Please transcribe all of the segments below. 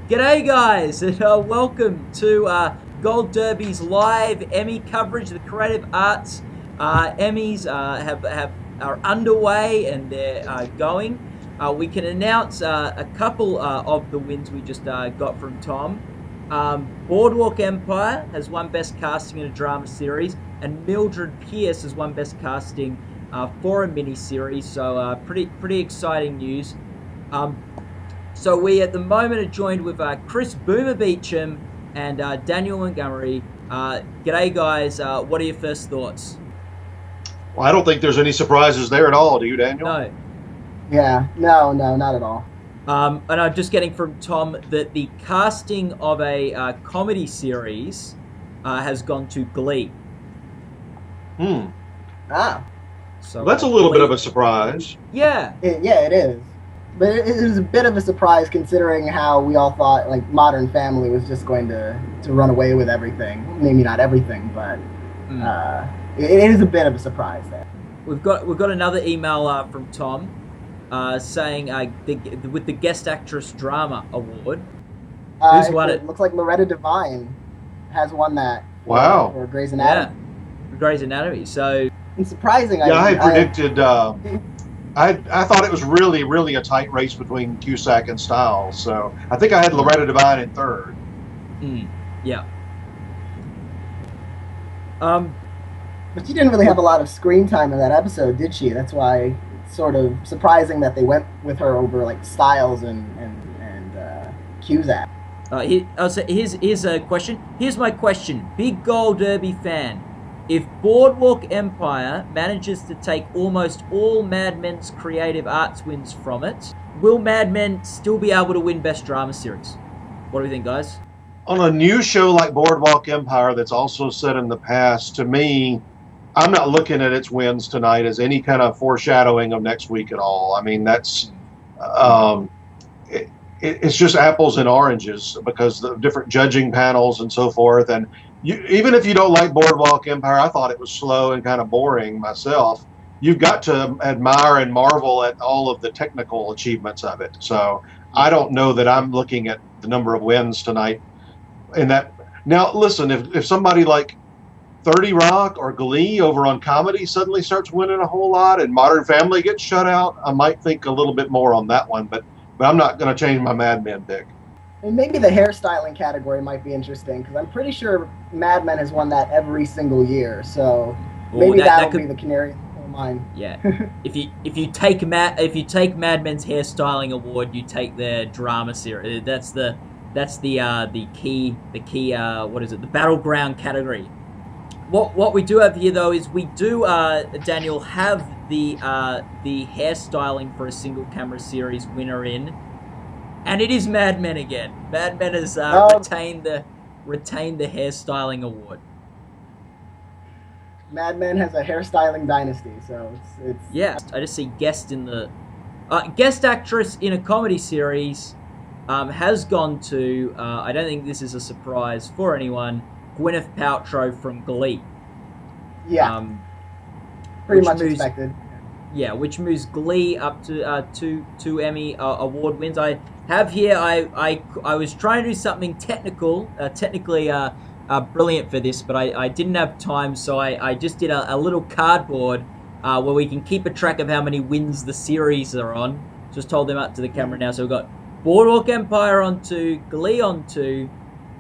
G'day guys, and welcome to Gold Derby's live Emmy coverage. The creative arts Emmys are underway and they're going. We can announce a couple of the wins we just got from Tom. Boardwalk Empire has won Best Casting in a Drama Series, and Mildred Pierce has won Best Casting for a miniseries. So pretty exciting news. So we at the moment are joined with Chris Boomer Beecham and Daniel Montgomery. G'day guys, what are your first thoughts? Well, I don't think there's any surprises there at all. Do you, Daniel? No. Yeah, no, not at all. And I'm just getting from Tom that the casting of a comedy series has gone to Glee. Ah. So that's a little bit of a surprise. Yeah. It is. But it was a bit of a surprise considering how we all thought like Modern Family was just going to run away with everything. Maybe not everything, but it is a bit of a surprise there. We've got another email from Tom saying with the Guest Actress Drama Award. Who's won it? Looks like Loretta Devine has won that. Wow. For Grey's Anatomy. Yeah, for Grey's Anatomy. So it's surprising. Yeah, I had predicted. I thought it was really a tight race between Cusack and Stiles, so I think I had Loretta Devine in third. Yeah. But she didn't really have a lot of screen time in that episode, did she? That's why it's sort of surprising that they went with her over like Stiles and Cusack. Here's a question. Here's my question. Big Gold Derby fan. If Boardwalk Empire manages to take almost all Mad Men's creative arts wins from it, will Mad Men still be able to win Best Drama Series? What do we think, guys? On a new show like Boardwalk Empire that's also set in the past, to me, I'm not looking at its wins tonight as any kind of foreshadowing of next week at all. I mean, that's it's just apples and oranges because the different judging panels and so forth. And even if you don't like Boardwalk Empire, I thought it was slow and kind of boring myself. You've got to admire and marvel at all of the technical achievements of it. So I don't know that I'm looking at the number of wins tonight. And that now, listen, if somebody like 30 Rock or Glee over on comedy suddenly starts winning a whole lot and Modern Family gets shut out, I might think a little bit more on that one. But I'm not going to change my Mad Men pick. And maybe the hairstyling category might be interesting because I'm pretty sure Mad Men has won that every single year. So maybe that'll be the canary in the coal mine. Yeah. if you take Mad Men's hairstyling award, you take their drama series. That's the key what is it? The battleground category. What we do have here though is we do Daniel have the hairstyling for a single camera series winner in. And it is Mad Men again. Mad Men has retained the hairstyling award. Mad Men has a hairstyling dynasty, so it's yeah. I just see guest actress in a comedy series has gone to. I don't think this is a surprise for anyone. Gwyneth Paltrow from Glee. Yeah. Pretty much expected. Yeah, which moves Glee up to two Emmy award wins. I have here. I was trying to do something technically brilliant for this, but I didn't have time, so I just did a little cardboard where we can keep a track of how many wins the series are on. Just hold them up to the camera now. So we've got Boardwalk Empire on 2, Glee on 2,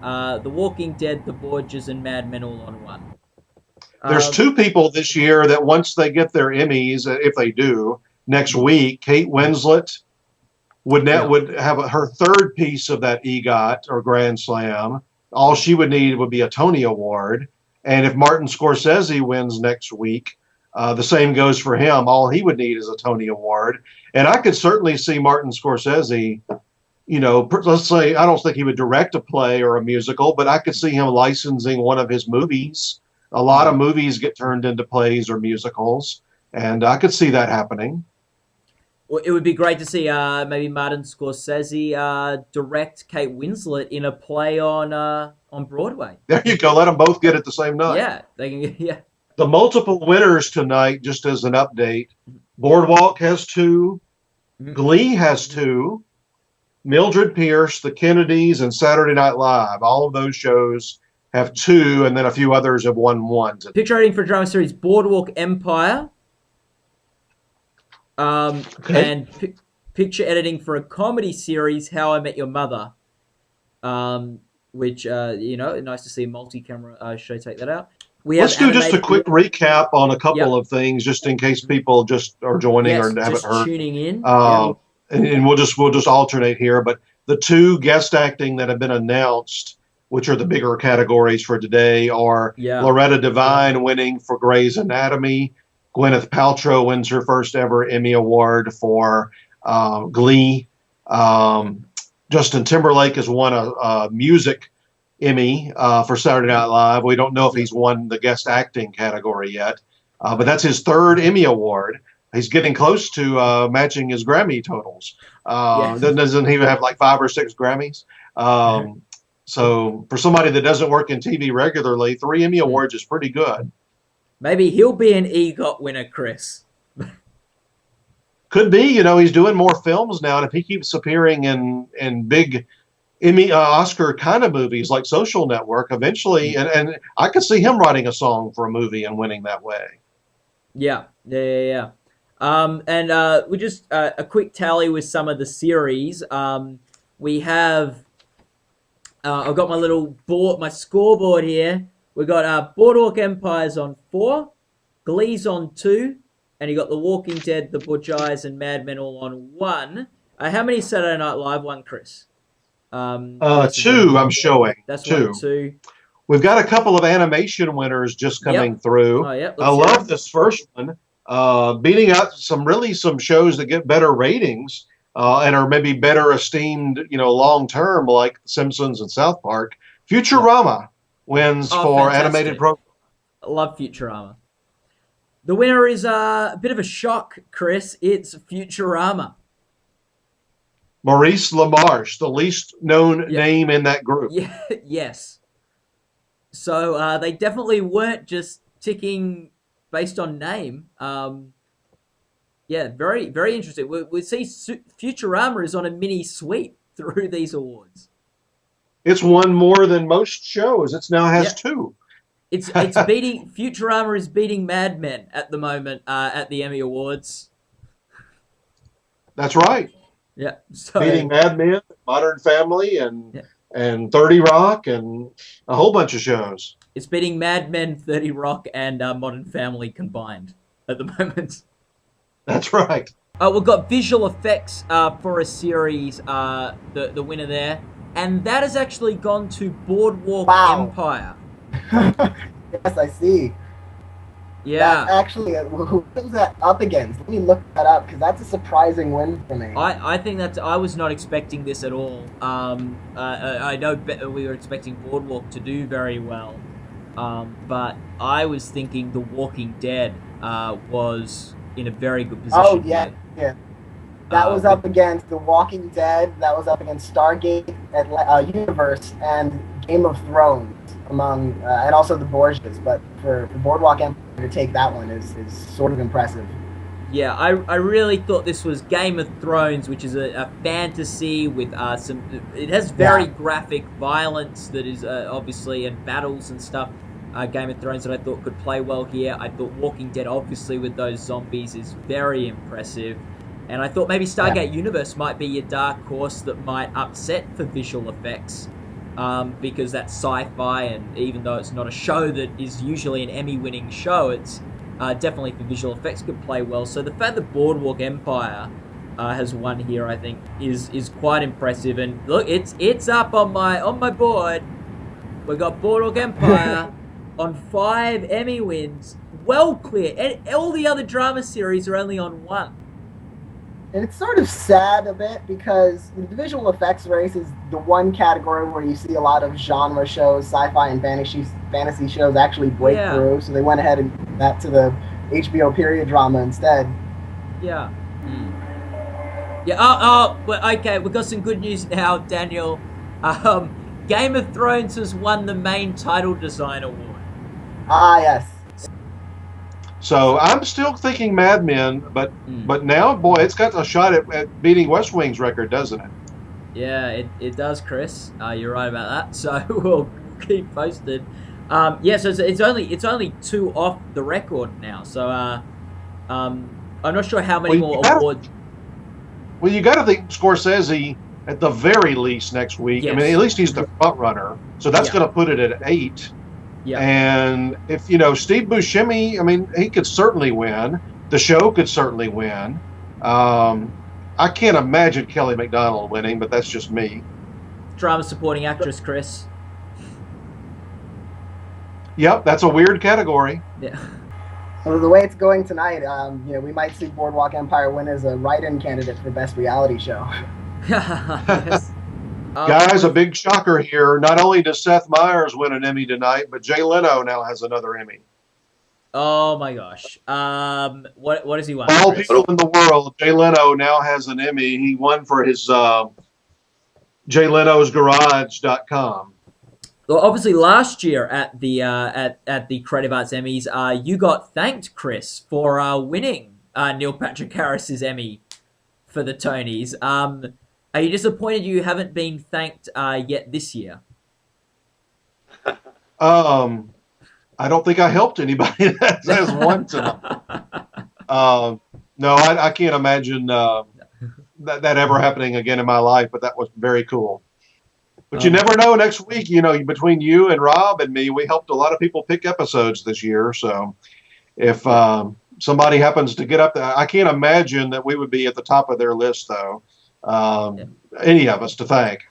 The Walking Dead, The Borgias, and Mad Men all on 1. There's two people this year that once they get their Emmys, if they do, next week, Kate Winslet would have her third piece of that EGOT or Grand Slam. All she would need would be a Tony Award. And if Martin Scorsese wins next week, the same goes for him. All he would need is a Tony Award. And I could certainly see Martin Scorsese, let's say, I don't think he would direct a play or a musical, but I could see him licensing one of his movies. A lot of movies get turned into plays or musicals, and I could see that happening. Well, it would be great to see maybe Martin Scorsese direct Kate Winslet in a play on Broadway. There you go. Let them both get it the same night. Yeah, they can. Yeah. The multiple winners tonight, just as an update: Boardwalk has 2, Glee has 2, Mildred Pierce, The Kennedys, and Saturday Night Live. All of those shows have 2, and then a few others have won 1. Picture editing for a drama series: Boardwalk Empire. Okay. And picture editing for a comedy series: How I Met Your Mother. Which nice to see a multi-camera show take that out. Let's do just a quick recap on a couple of things, just in case people just are joining or haven't heard. Tuning in. And we'll just alternate here. But the 2 guest acting that have been announced, which are the bigger categories for today, are Loretta Devine winning for Grey's Anatomy. Gwyneth Paltrow wins her first ever Emmy Award for Glee. Justin Timberlake has won a music Emmy for Saturday Night Live. We don't know if he's won the guest acting category yet, but that's his 3rd Emmy Award. He's getting close to matching his Grammy totals. Doesn't he have like 5 or 6 Grammys? So for somebody that doesn't work in TV regularly, 3 Emmy Awards is pretty good. Maybe he'll be an EGOT winner, Chris. Could be. He's doing more films now, and if he keeps appearing in big Emmy, Oscar kind of movies like Social Network, eventually, and I could see him writing a song for a movie and winning that way. Yeah. And we just a quick tally with some of the series. We have. I've got my scoreboard here. We got Boardwalk Empire's on 4, Glee's on 2, and you got The Walking Dead, The Butch-Eyes, and Mad Men all on 1. How many Saturday Night Live won, Chris? 2, I'm showing. That's 2. 2. We've got a couple of animation winners just coming through. I love this first one, beating out some shows that get better ratings and are maybe better esteemed, long term, like Simpsons and South Park. Futurama wins for animated program. I love Futurama. The winner is a bit of a shock, Chris. It's Futurama. Maurice LaMarche, the least known name in that group. Yes. So they definitely weren't just ticking based on name. Very, very interesting. We see Futurama is on a mini sweep through these awards. It's won more than most shows. It now has 2. It's beating Futurama is beating Mad Men at the moment at the Emmy Awards. That's right. Yeah, so, beating Mad Men, Modern Family, and 30 Rock, and a whole bunch of shows. It's beating Mad Men, 30 Rock, and Modern Family combined at the moment. That's right. We've got visual effects for a series, the winner there, and that has actually gone to Boardwalk Empire. Yes, I see. Yeah. That's actually, who was that up against? Let me look that up, because that's a surprising win for me. I think I was not expecting this at all. I know we were expecting Boardwalk to do very well, but I was thinking The Walking Dead was in a very good position. Oh, yeah. That was up against The Walking Dead, that was up against Stargate Universe, and Game of Thrones, among and also the Borgias. But for Boardwalk Empire to take that one is sort of impressive. Yeah, I really thought this was Game of Thrones, which is a fantasy with some. It has very graphic violence that is obviously, and battles and stuff. Game of Thrones that I thought could play well here. I thought Walking Dead, obviously with those zombies, is very impressive. And I thought maybe Stargate Universe might be your dark horse that might upset for visual effects. Because that's sci-fi, and even though it's not a show that is usually an Emmy-winning show, it's definitely for visual effects could play well. So the fact that Boardwalk Empire has won here, I think, is quite impressive. And look, it's up on my board. We got Boardwalk Empire on 5 Emmy wins, well clear, and all the other drama series are only on 1. And it's sort of sad a bit because the visual effects race is the one category where you see a lot of genre shows, sci-fi and fantasy shows actually break through. So they went ahead and put that to the HBO period drama instead. Yeah. Yeah. Well, okay. We've got some good news now, Daniel. Game of Thrones has won the main title design award. Ah, yes. So I'm still thinking Mad Men, but now, boy, it's got a shot at beating West Wing's record, doesn't it? Yeah, it does, Chris. You're right about that. So we'll keep posted. Yeah, so it's only 2 off the record now. So I'm not sure how many Well, more awards. you got to think Scorsese at the very least next week. I mean, Yes. at least he's the front runner, so that's Yeah. going to put it at 8. Yeah. And if Steve Buscemi, I mean, he could certainly win. The show could certainly win. I can't imagine Kelly MacDonald winning, but that's just me. Drama supporting actress, Chris. Yep, that's a weird category. Yeah. So the way it's going tonight, we might see Boardwalk Empire win as a write-in candidate for best reality show. Yes. Guys, a big shocker here. Not only does Seth Meyers win an Emmy tonight, but Jay Leno now has another Emmy. Oh my gosh. What does he want? All people in the world, Jay Leno now has an Emmy. He won for his JayLenosGarage.com. Well, obviously, last year at the at the Creative Arts Emmys, you got thanked, Chris, for winning Neil Patrick Harris's Emmy for the Tonys. Are you disappointed you haven't been thanked yet this year? I don't think I helped anybody that has won tonight. No, I can't imagine that ever happening again in my life, but that was very cool. But you never know. Next week, between you and Rob and me, we helped a lot of people pick episodes this year. So if somebody happens to get up there, I can't imagine that we would be at the top of their list, though. Any of us to thank.